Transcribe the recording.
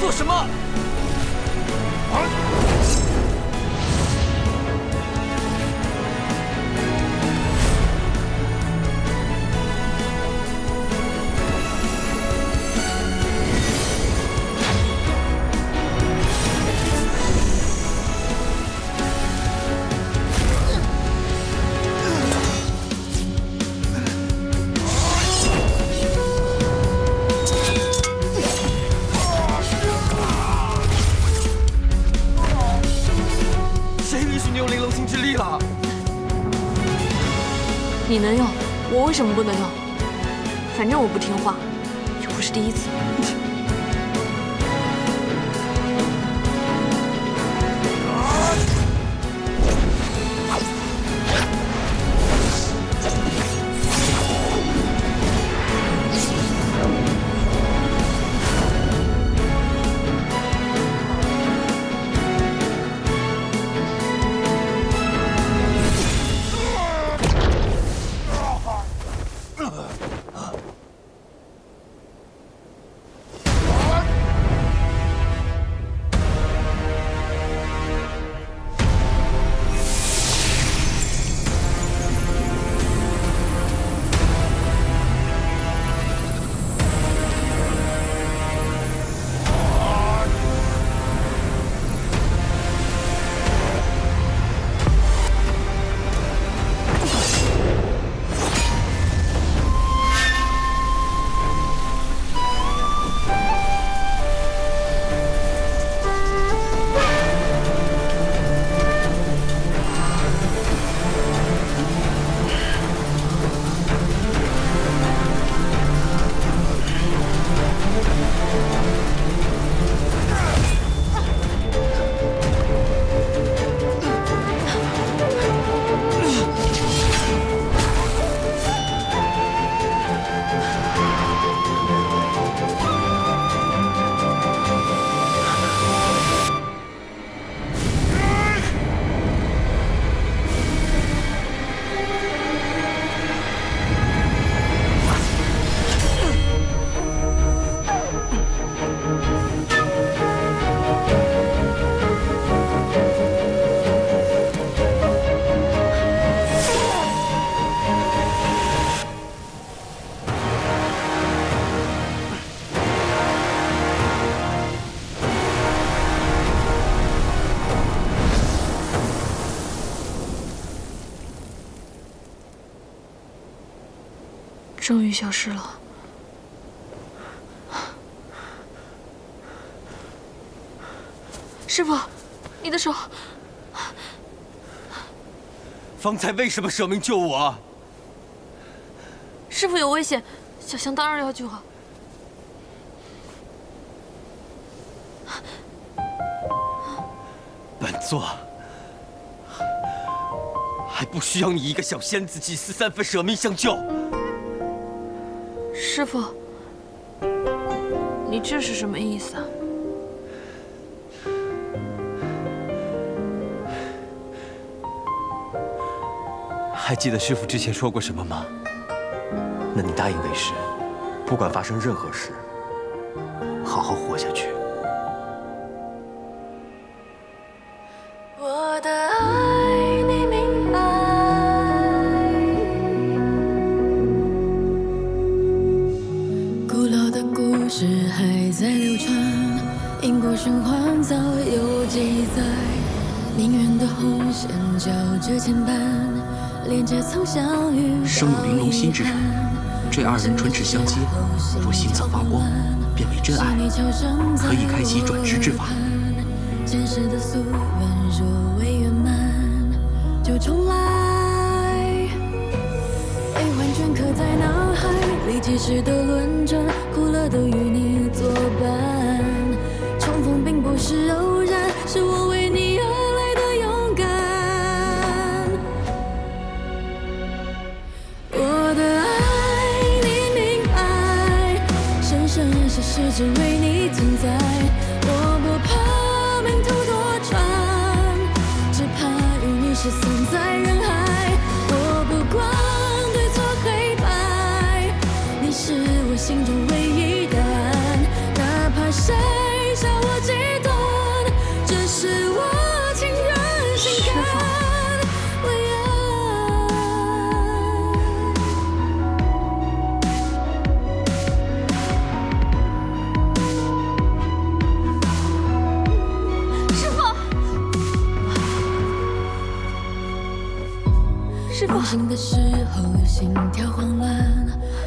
做什么？你能用，我为什么不能用？反正我不听话，又不是第一次。终于消失了。师傅，你的手。方才为什么舍命救我？师傅有危险，小香当然要救啊。本座还不需要你一个小仙子几思三分舍命相救。师傅，你这是什么意思啊？还记得师父之前说过什么吗？那你答应为师，不管发生任何事，好好活下去。我的爱你明白，古老的故事还在流传，因果循环早有记载，命运的红线交织牵绊，连接曾相遇。生有玲珑心之人，这二人唇齿相接，若心脏发光，便为真爱，可以开启转世之法。前世的夙愿若未圆满，就重来。悲欢镌刻在脑海里，几世的轮转，苦乐都与你作伴。重逢并不是偶然，是我为你而来的勇敢。我的爱你明白，生生世世只为你存在。我不怕命途多舛，只怕与你失散在人海。我不管对错黑白，你是我心中唯一答案。清醒的时候，心跳慌乱。